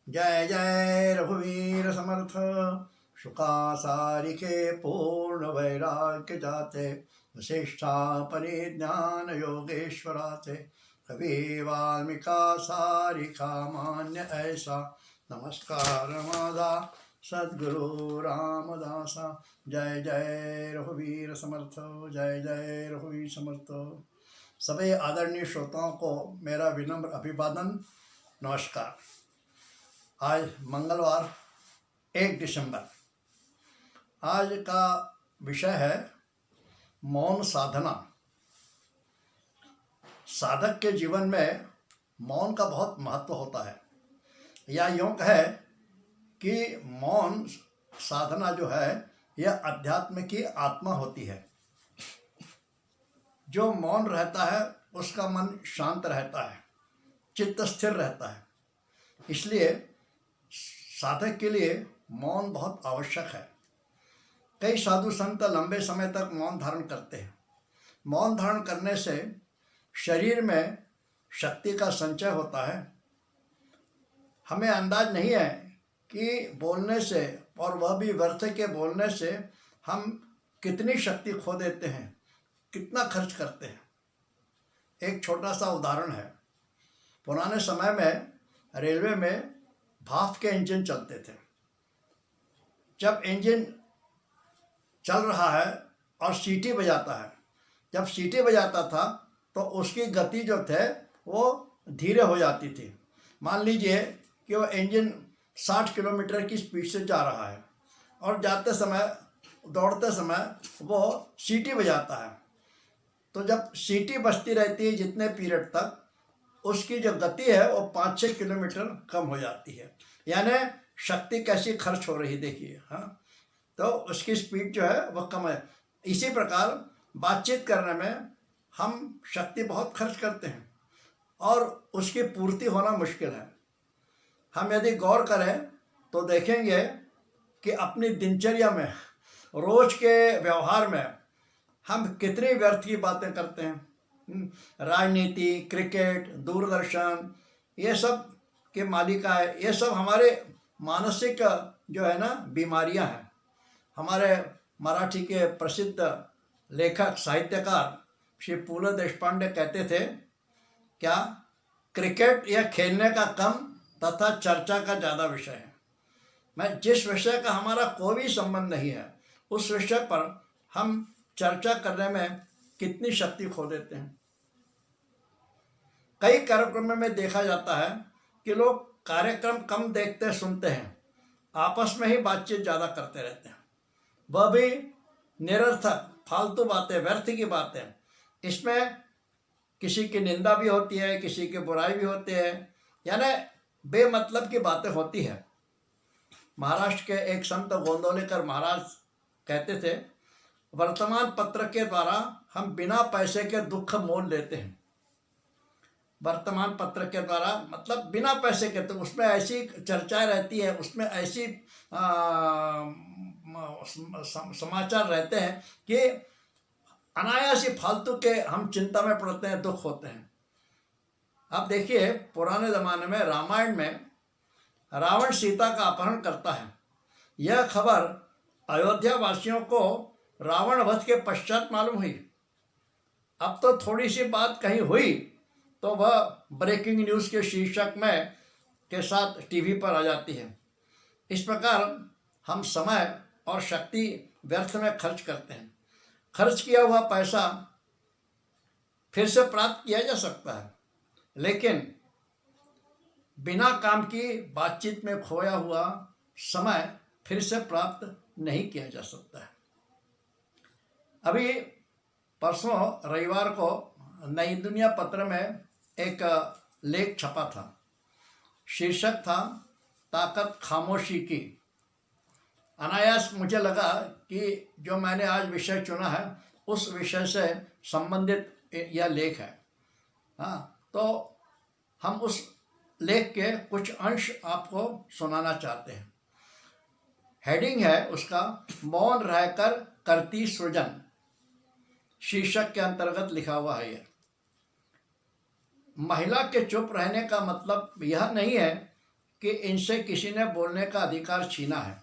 जय जय रघुवीर समर्थ। शुका सारिके पूर्ण वैराग्य जाते, वशिष्ठा परिज्ञान योगेश्वराते। कवि वाल्मीका सारिका मान्य ऐसा, नमस्कार मादा सद्गुरु रामदासा। जय जय रघुवीर समर्थ, जय जय रघुवीर समर्थ। सभी आदरणीय श्रोताओं को मेरा विनम्र अभिवादन, नमस्कार। आज मंगलवार 1 दिसंबर। आज का विषय है मौन साधना। साधक के जीवन में मौन का बहुत महत्व होता है, या यूँ कहे कि मौन साधना जो है यह अध्यात्म की आत्मा होती है। जो मौन रहता है उसका मन शांत रहता है, चित्त स्थिर रहता है। इसलिए साधक के लिए मौन बहुत आवश्यक है। कई साधु संत लंबे समय तक मौन धारण करते हैं। मौन धारण करने से शरीर में शक्ति का संचय होता है। हमें अंदाज नहीं है कि बोलने से, और वह भी व्यर्थ के बोलने से, हम कितनी शक्ति खो देते हैं, कितना खर्च करते हैं। एक छोटा सा उदाहरण है। पुराने समय में रेलवे में भाप के इंजन चलते थे। जब इंजन चल रहा है और सीटी बजाता है, जब सीटी बजाता था तो उसकी गति जो थे वो धीरे हो जाती थी। मान लीजिए कि वो इंजन 60 किलोमीटर की स्पीड से जा रहा है और जाते समय, दौड़ते समय वो सीटी बजाता है। तो जब सीटी बजती रहती है जितने पीरियड तक, उसकी जो गति है वो 5-6 किलोमीटर कम हो जाती है। यानी शक्ति कैसी खर्च हो रही, देखिए। हाँ, तो उसकी स्पीड जो है वह कम है। इसी प्रकार बातचीत करने में हम शक्ति बहुत खर्च करते हैं और उसकी पूर्ति होना मुश्किल है। हम यदि गौर करें तो देखेंगे कि अपनी दिनचर्या में, रोज के व्यवहार में हम कितनी व्यर्थ की बातें करते हैं। राजनीति, क्रिकेट, दूरदर्शन, ये सब के मालिका है। ये सब हमारे मानसिक जो है ना बीमारियां हैं। हमारे मराठी के प्रसिद्ध लेखक, साहित्यकार श्री पुल देशपांडे कहते थे, क्या क्रिकेट या खेलने का कम तथा चर्चा का ज़्यादा विषय है। मैं जिस विषय का हमारा कोई भी संबंध नहीं है, उस विषय पर हम चर्चा करने में कितनी शक्ति खो देते हैं। कई कार्यक्रमों में देखा जाता है कि लोग कार्यक्रम कम देखते सुनते हैं, आपस में ही बातचीत ज़्यादा करते रहते हैं। वह भी निरर्थक, फालतू बातें, व्यर्थ की बातें। इसमें किसी की निंदा भी होती है, किसी की बुराई भी होती है, यानी बेमतलब की बातें होती है। महाराष्ट्र के एक संत गोंदवलेकर महाराज कहते थे, वर्तमान पत्र के द्वारा हम बिना पैसे के दुख मोल लेते हैं। वर्तमान पत्र के द्वारा मतलब बिना पैसे के, तो उसमें ऐसी चर्चाएं रहती है, उसमें ऐसी समाचार रहते हैं कि अनायास ही फालतू के हम चिंता में पड़ते हैं, दुख होते हैं। अब देखिए, पुराने ज़माने में रामायण में रावण सीता का अपहरण करता है। यह खबर अयोध्या वासियों को रावण वध के पश्चात मालूम हुई। अब तो थोड़ी सी बात कहीं हुई तो वह ब्रेकिंग न्यूज़ के शीर्षक में के साथ टीवी पर आ जाती है। इस प्रकार हम समय और शक्ति व्यर्थ में खर्च करते हैं। खर्च किया हुआ पैसा फिर से प्राप्त किया जा सकता है, लेकिन बिना काम की बातचीत में खोया हुआ समय फिर से प्राप्त नहीं किया जा सकता है। अभी परसों रविवार को नई दुनिया पत्र में एक लेख छपा था। शीर्षक था, ताकत खामोशी की। अनायास मुझे लगा कि जो मैंने आज विषय चुना है उस विषय से संबंधित यह लेख है। हाँ, तो हम उस लेख के कुछ अंश आपको सुनाना चाहते हैं। हेडिंग है उसका, मौन रहकर करती सृजन। शीर्षक के अंतर्गत लिखा हुआ है यह। महिला के चुप रहने का मतलब यह नहीं है कि इनसे किसी ने बोलने का अधिकार छीना है,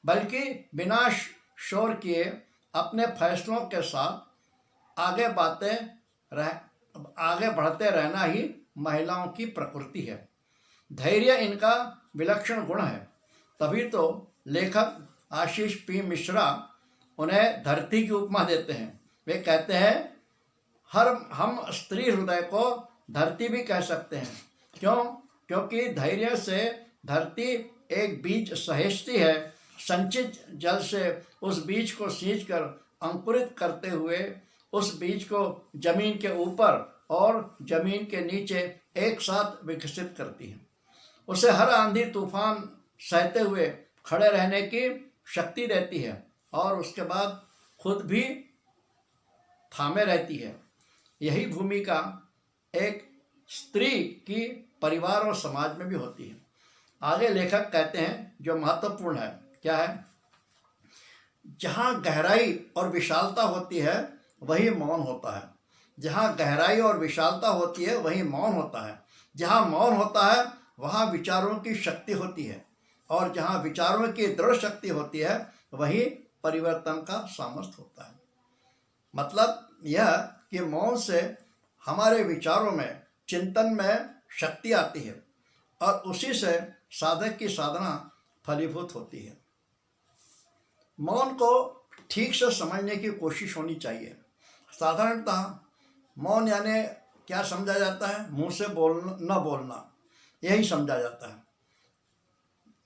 बल्कि बिना शोर किए अपने फैसलों के साथ आगे बढ़ते रहना ही महिलाओं की प्रकृति है। धैर्य इनका विलक्षण गुण है। तभी तो लेखक आशीष पी मिश्रा उन्हें धरती की उपमा देते हैं। वे कहते हैं, हम स्त्री हृदय को धरती भी कह सकते हैं। क्यों? क्योंकि धैर्य से धरती एक बीज सहेजती है। संचित जल से उस बीज को सींचकर अंकुरित करते हुए उस बीज को जमीन के ऊपर और जमीन के नीचे एक साथ विकसित करती है। उसे हर आंधी तूफान सहते हुए खड़े रहने की शक्ति देती है और उसके बाद खुद भी थामे रहती है। यही भूमिका एक स्त्री की परिवार और समाज में भी होती है। आगे लेखक कहते हैं जो महत्वपूर्ण है, क्या है? जहाँ गहराई और विशालता होती है वही मौन होता है। जहाँ गहराई और विशालता होती है वही मौन होता है। जहाँ मौन होता है वहाँ विचारों की शक्ति होती है, और जहाँ विचारों की दृढ़ शक्ति होती है वही परिवर्तन का सामर्थ्य होता है। मतलब यह कि मौन से हमारे विचारों में, चिंतन में शक्ति आती है और उसी से साधक की साधना फलीभूत होती है। मौन को ठीक से समझने की कोशिश होनी चाहिए। साधारणतः मौन यानी क्या समझा जाता है? मुंह से न बोलना, यही समझा जाता है।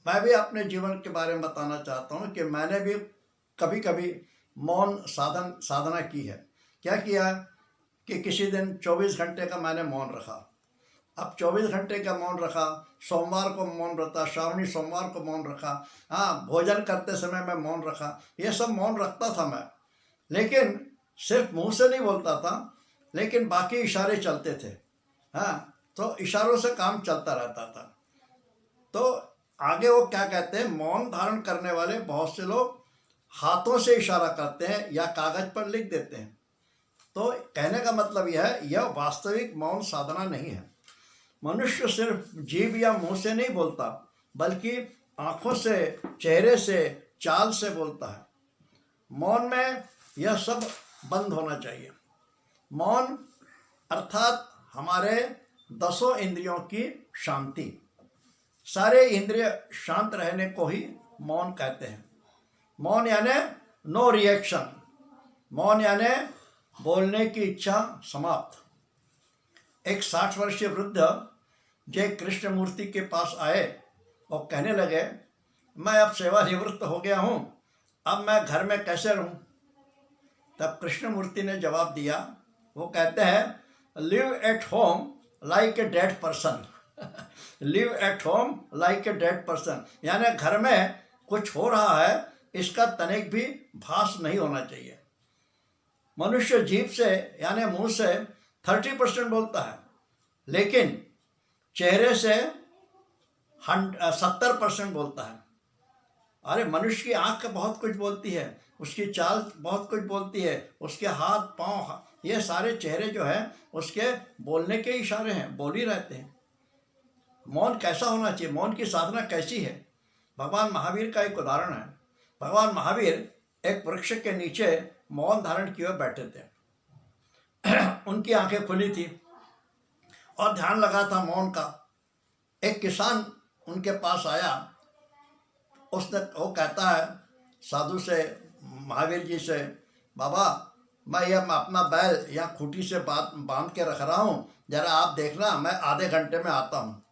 मैं भी अपने जीवन के बारे में बताना चाहता हूँ कि मैंने भी कभी कभी मौन साधना की है। क्या किया कि किसी दिन 24 घंटे का मैंने मौन रखा। अब 24 घंटे का मौन रखा, सोमवार को मौन रखा, श्रावणी सोमवार को मौन रखा, हाँ, भोजन करते समय मैं मौन रखा, ये सब मौन रखता था मैं। लेकिन सिर्फ मुंह से नहीं बोलता था, लेकिन बाकी इशारे चलते थे। हाँ, तो इशारों से काम चलता रहता था। तो आगे वो क्या कहते हैं, मौन धारण करने वाले बहुत से लोग हाथों से इशारा करते हैं या कागज पर लिख देते हैं। तो कहने का मतलब यह है, यह वास्तविक मौन साधना नहीं है। मनुष्य सिर्फ जीभ या मुंह से नहीं बोलता, बल्कि आंखों से, चेहरे से, चाल से बोलता है। मौन में यह सब बंद होना चाहिए। मौन अर्थात हमारे 10 इंद्रियों की शांति। सारे इंद्रिय शांत रहने को ही मौन कहते हैं। मौन यानी नो रिएक्शन। मौन यानी बोलने की इच्छा समाप्त। एक 60 वर्षीय वृद्ध जय कृष्णमूर्ति के पास आए और कहने लगे, मैं अब सेवानिवृत्त हो गया हूँ, अब मैं घर में कैसे रहूँ? तब कृष्णमूर्ति ने जवाब दिया, वो कहते हैं, live at home like a dead person. Live at home like a dead person, यानी घर में कुछ हो रहा है इसका तनिक भी भास नहीं होना चाहिए। मनुष्य जीभ से यानी मुंह से 30% बोलता है, लेकिन चेहरे से 70% बोलता है। अरे मनुष्य की आंख बहुत कुछ बोलती है, उसकी चाल बहुत कुछ बोलती है, उसके हाथ पाँव, ये सारे चेहरे जो है उसके बोलने के इशारे हैं, बोल ही रहते हैं। मौन कैसा होना चाहिए, मौन की साधना कैसी है? भगवान महावीर का एक उदाहरण है। भगवान महावीर एक वृक्ष के नीचे मौन धारण किए बैठे थे। उनकी आंखें खुली थी और ध्यान लगा था मौन का। एक किसान उनके पास आया, वो कहता है साधु से, महावीर जी से, बाबा मैं यह अपना बैल या खूंटी से बांध के रख रहा हूँ, जरा आप देखना, मैं आधे घंटे में आता हूँ।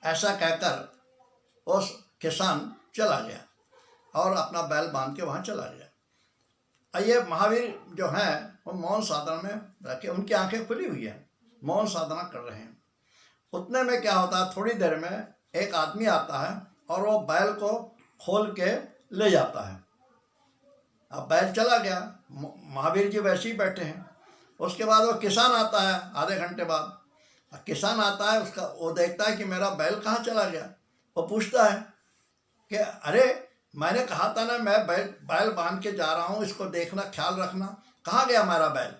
ऐसा कहकर उस किसान चला गया और अपना बैल बांध के वहाँ चला गया। ये महावीर जो हैं वो मौन साधना में रखे, उनकी आंखें खुली हुई हैं, मौन साधना कर रहे हैं। उतने में क्या होता है, थोड़ी देर में एक आदमी आता है और वो बैल को खोल के ले जाता है। अब बैल चला गया, महावीर जी वैसे ही बैठे हैं। उसके बाद वो किसान आता है आधे घंटे बाद। किसान आता है, उसका वो देखता है कि मेरा बैल कहाँ चला गया। वो पूछता है कि अरे मैंने कहा था ना, मैं बैल बांध के जा रहा हूँ, इसको देखना, ख्याल रखना, कहाँ गया मेरा बैल?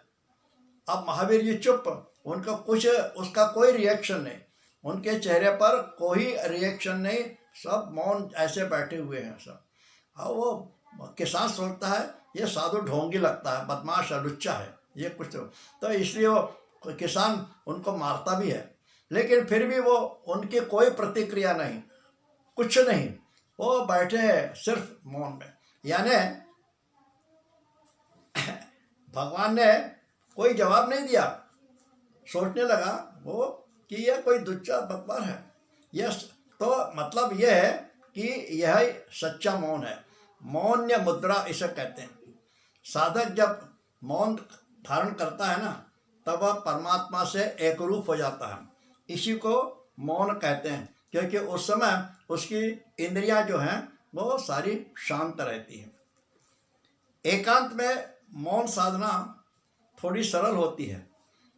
अब महावीर जी चुप, उनका कुछ, उसका कोई रिएक्शन नहीं। उनके चेहरे पर कोई रिएक्शन नहीं, सब मौन ऐसे बैठे हुए हैं सब। और वो किसान सोचता है ये साधु ढोंगी लगता है, बदमाश है, लुच्चा है, ये कुछ तो इसलिए वो किसान उनको मारता भी है, लेकिन फिर भी वो उनकी कोई प्रतिक्रिया नहीं, कुछ नहीं, वो बैठे हैं सिर्फ मौन में। यानी भगवान ने कोई जवाब नहीं दिया। सोचने लगा वो कि यह कोई दुच्चा बदमाश है। यह तो मतलब यह है कि यह सच्चा मौन है। मौन्य मुद्रा इसे कहते हैं। साधक जब मौन धारण करता है ना, तब वह परमात्मा से एक रूप हो जाता है। इसी को मौन कहते हैं, क्योंकि उस समय उसकी इंद्रियां जो हैं वो सारी शांत रहती हैं। एकांत में मौन साधना थोड़ी सरल होती है,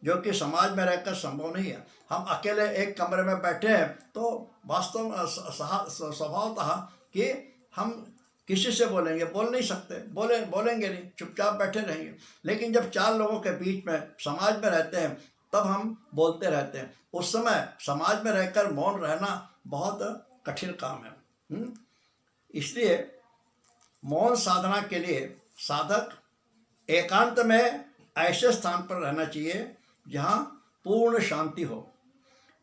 जो कि समाज में रहकर संभव नहीं है। हम अकेले एक कमरे में बैठे हैं तो वास्तव में स्वभावतः कि हम किसी से बोलेंगे, बोल नहीं सकते, बोलेंगे नहीं, चुपचाप बैठे रहेंगे। लेकिन जब चार लोगों के बीच में समाज में रहते हैं तब हम बोलते रहते हैं। उस समय समाज में रहकर मौन रहना बहुत कठिन काम है। इसलिए मौन साधना के लिए साधक एकांत में ऐसे स्थान पर रहना चाहिए जहाँ पूर्ण शांति हो।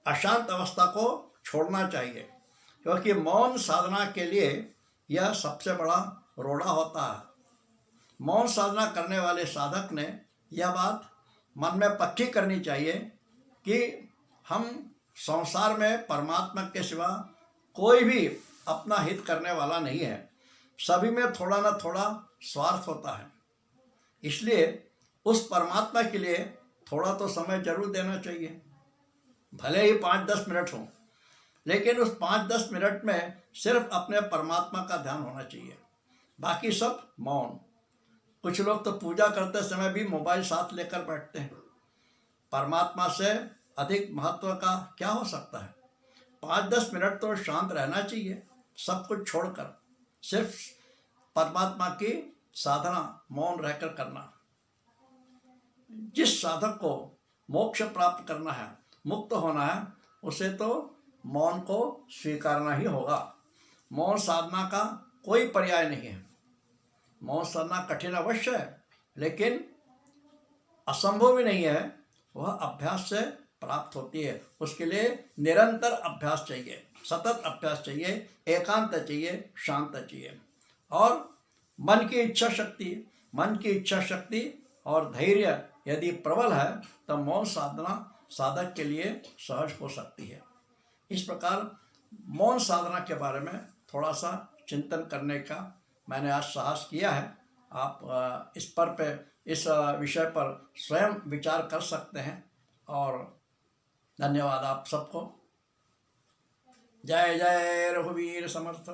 अशांत अवस्था को छोड़ना चाहिए, क्योंकि मौन साधना के लिए यह सबसे बड़ा रोड़ा होता है। मौन साधना करने वाले साधक ने यह बात मन में पक्की करनी चाहिए कि हम संसार में परमात्मा के सिवा कोई भी अपना हित करने वाला नहीं है। सभी में थोड़ा ना थोड़ा स्वार्थ होता है। इसलिए उस परमात्मा के लिए थोड़ा तो समय जरूर देना चाहिए, भले ही 5-10 मिनट हो, लेकिन उस 5-10 मिनट में सिर्फ अपने परमात्मा का ध्यान होना चाहिए, बाकी सब मौन। कुछ लोग तो पूजा करते समय भी मोबाइल साथ लेकर बैठते हैं। परमात्मा से अधिक महत्व का क्या हो सकता है। 5-10 मिनट तो शांत रहना चाहिए, सब कुछ छोड़कर सिर्फ परमात्मा की साधना मौन रहकर करना। जिस साधक को मोक्ष प्राप्त करना है, मुक्त होना है, उसे तो मौन को स्वीकारना ही होगा। मौन साधना का कोई पर्याय नहीं है। मौन साधना कठिन अवश्य है, लेकिन असंभव भी नहीं है। वह अभ्यास से प्राप्त होती है। उसके लिए निरंतर अभ्यास चाहिए, सतत अभ्यास चाहिए, एकांत चाहिए, शांत चाहिए, और मन की इच्छा शक्ति और धैर्य यदि प्रबल है तो मौन साधना साधक के लिए सहज हो सकती है। इस प्रकार मौन साधना के बारे में थोड़ा सा चिंतन करने का मैंने आज साहस किया है। आप इस विषय पर स्वयं विचार कर सकते हैं। और धन्यवाद आप सबको। जय जय रघुवीर समर्थ।